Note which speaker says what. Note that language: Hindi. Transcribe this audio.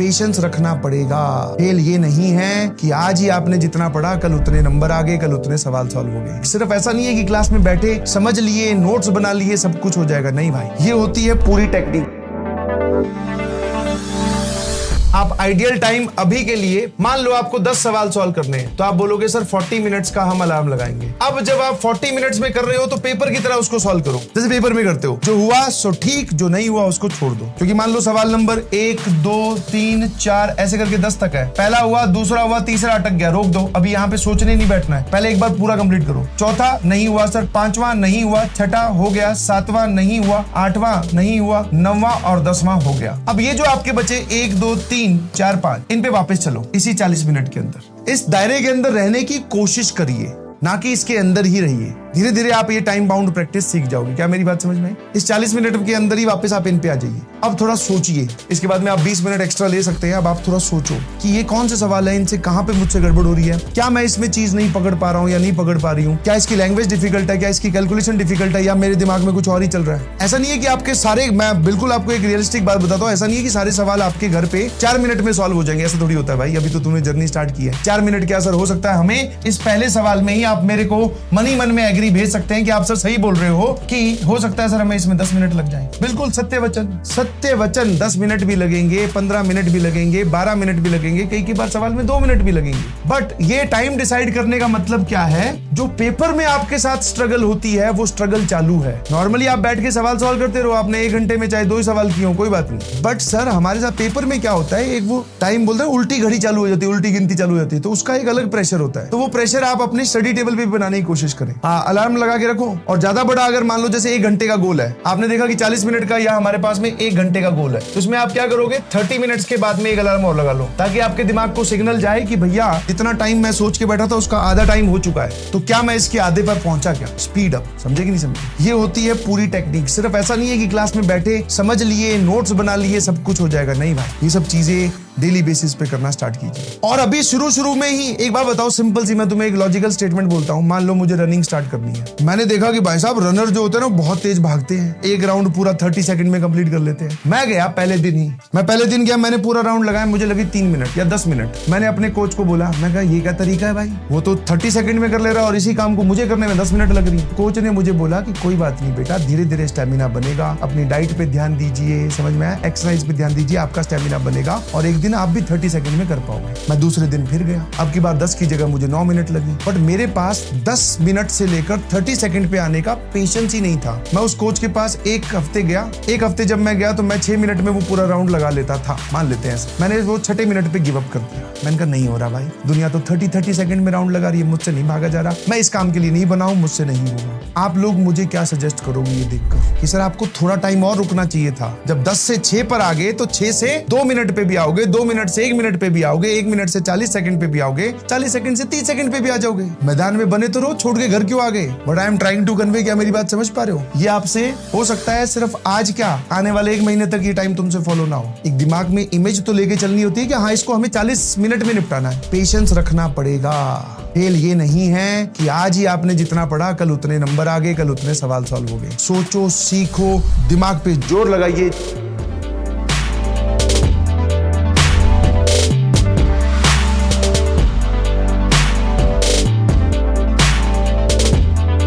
Speaker 1: पेशेंस रखना पड़ेगा। खेल ये नहीं है कि आज ही आपने जितना पढ़ा कल उतने नंबर आ गए, कल उतने सवाल सॉल्व हो गए। सिर्फ ऐसा नहीं है कि क्लास में बैठे समझ लिए, नोट्स बना लिए, सब कुछ हो जाएगा। नहीं भाई, ये होती है पूरी टेक्निक। आप आइडियल टाइम अभी के लिए मान लो आपको 10 सवाल सॉल्व करने हैं, तो आप बोलोगे सर 40 मिनट्स का हम अलार्म लगाएंगे। अब जब आप 40 मिनट्स में कर रहे हो तो पेपर की तरह उसको सॉल्व करो, जैसे पेपर में करते हो। जो हुआ सो ठीक, जो नहीं हुआ उसको छोड़ दो। क्योंकि मान लो सवाल नंबर 1 2 3 4 ऐसे करके 10 तक है। पहला हुआ, दूसरा हुआ, तीसरा अटक गया, रोक दो। अभी यहाँ पे सोचने नहीं बैठना है, पहले एक बार पूरा कंप्लीट करो। चौथा नहीं हुआ सर, पांचवा नहीं हुआ, छठा हो गया, सातवां नहीं हुआ, आठवां नहीं हुआ, नौवां और 10वां हो गया। अब ये जो आपके बचे 1 2 3 4 5, इन पे वापस चलो इसी 40 मिनट के अंदर। इस दायरे के अंदर रहने की कोशिश करिए, ना कि इसके अंदर ही रहिए। धीरे धीरे आप ये टाइम बाउंड प्रैक्टिस सीख जाओगे। क्या मेरी बात समझ में आई? इस 40 मिनट के अंदर ही वापस आप इन पे आ जाइए। अब थोड़ा सोचिए, इसके बाद में आप 20 मिनट एक्स्ट्रा ले सकते हैं। अब आप थोड़ा सोचो कि ये कौन से सवाल है, इनसे कहां पे मुझसे गड़बड़ हो रही है, क्या मैं इसमें चीज नहीं पकड़ पा रहा हूं या नहीं पकड़ पा रही हूं, क्या इसकी लैंग्वेज डिफिकल्ट है, क्या इसकी कैलकुलेशन डिफिकल्ट है, या मेरे दिमाग में कुछ और ही चल रहा है। ऐसा नहीं है कि आपके सारे, मैं बिल्कुल आपको एक रियलिस्टिक बात बताता हूं, ऐसा नहीं है कि सारे सवाल आपके घर पे 4 मिनट में सॉल्व हो जाएंगे। ऐसा थोड़ी होता है भाई, अभी तो तुमने जर्नी स्टार्ट की है। 4 मिनट क्या असर हो सकता है हमें इस पहले सवाल में ही आप मेरे को मन ही मन में एग्री भेज सकते हैं कि आप सर सही बोल रहे हो, कि हो सकता है सर हमें इसमें 10 मिनट लग जाए। बिल्कुल सत्य वचन, सत्य वचन। 10 मिनट भी लगेंगे, 15 मिनट भी लगेंगे, 12 मिनट भी लगेंगे, कई बार सवाल में 2 मिनट भी लगेंगे। बट ये टाइम डिसाइड करने का मतलब क्या है, जो पेपर में आपके साथ स्ट्रगल होती है वो स्ट्रगल चालू है। नॉर्मली आप बैठ के सवाल सॉल्व करते रहो, आपने 1 घंटे में चाहे 2 ही सवाल किए हो, कोई बात नहीं। बट सर हमारे साथ पेपर में क्या होता है, एक वो टाइम बोलते हैं उल्टी घड़ी चालू हो जाती है, उल्टी गिनती चालू हो जाती है, तो उसका एक अलग प्रेशर होता है। तो वो प्रेशर आप अपने स्टडी टेबल पे बनाने की कोशिश करें। हाँ, अलार्म लगा के रखो। और ज्यादा बड़ा अगर मान लो जैसे 1 घंटे का गोल है, आपने देखा कि 40 मिनट का या हमारे पास में 1 घंटे का गोल है, तो उसमें आप क्या करोगे, 30 मिनट्स के बाद में एक अलार्म और लगा लो, ताकि आपके दिमाग को सिग्नल जाए कि भैया जितना टाइम मैं सोच के बैठा था उसका आधा टाइम हो चुका है, तो क्या मैं इसके आधे पर पहुंचा क्या। स्पीड अप, समझे कि नहीं समझे? ये होती है पूरी टेक्निक। सिर्फ ऐसा नहीं है कि क्लास में बैठे समझ लिए, नोट्स बना लिए, सब कुछ हो जाएगा। नहीं भाई, ये सब चीजें डेली बेसिस पे करना स्टार्ट कीजिए। और अभी शुरू में ही एक बात बताओ, सिंपल सी, मैं तुम्हें एक लॉजिकल स्टेटमेंट बोलता हूं। मान लो मुझे रनिंग स्टार्ट करनी है, मैंने देखा कि भाई साहब रनर जो होते हैं ना बहुत तेज भागते हैं, एक राउंड पूरा 30 सेकंड में कंप्लीट कर लेते हैं। मैं गया पहले दिन ही, मैंने पूरा राउंड लगाया, मुझे लगी 3 मिनट या 10 मिनट। मैंने अपने कोच को बोला, मैं कहा ये क्या तरीका है भाई, वो तो 30 सेकंड में कर ले रहा है और इसी काम को मुझे करने में 10 मिनट लग रही है। कोच ने मुझे बोला कि कोई बात नहीं बेटा, धीरे धीरे स्टेमिना बनेगा, अपनी डाइट पे ध्यान दीजिए, समझ में आया, एक्सरसाइज पे ध्यान दीजिए, आपका स्टेमिना बनेगा और एक दिन आप भी 30 सेकंड में कर पाओगे। मैं दूसरे दिन फिर गया, अब की बार 10 की जगह मुझे 9 मिनट लगी। बट मेरे पास 10 मिनट से लेकर 30 सेकंड पे आने का पेशेंस ही नहीं था। मैं उस कोच के पास 1 हफ्ते गया। 1 हफ्ते जब मैं गया तो मैं 6 मिनट में वो पूरा राउंड लगा लेता था, मान लेते हैं। मैंने वो 6 मिनट पे गिव अप कर दिया। मैंने कहा नहीं हो रहा भाई, दुनिया तो 30 सेकंड में राउंड लगा रही है, मुझसे नहीं भागा जा रहा, मैं इस काम के लिए नहीं बना हूं, मुझसे नहीं होगा। आप लोग मुझे क्या सजेस्ट करोगे ये देखकर कि सर आपको थोड़ा टाइम और रुकना चाहिए था। जब 10 से 6 पर आ गए तो 6 से 2 मिनट पे भी आओगे, 2 मिनट से 1 मिनट पे भी आओगे, 1 मिनट से 40 सेकंड पे भी आओगे, 40 सेकंड से 30 सेकंड पे भी आ जाओगे। मैदान में बने तो रहो, छोड़ के घर क्यों आ गए? But I am trying to convey, क्या मेरी बात समझ पा रहे हो? ये आपसे हो सकता है सिर्फ आज क्या, आने वाले 1 महीने तक ये टाइम तुमसे फॉलो ना हो। एक दिमाग में इमेज तो लेके चलनी होती है कि हाँ इसको हमें 40 मिनट में निपटाना है। पेशेंस रखना पड़ेगा। खेल ये नहीं है कि आज ही आपने जितना पढ़ा कल उतने नंबर आ गए, कल उतने सवाल सॉल्व हो गए। सोचो, सीखो, दिमाग पे जोर लगाइए।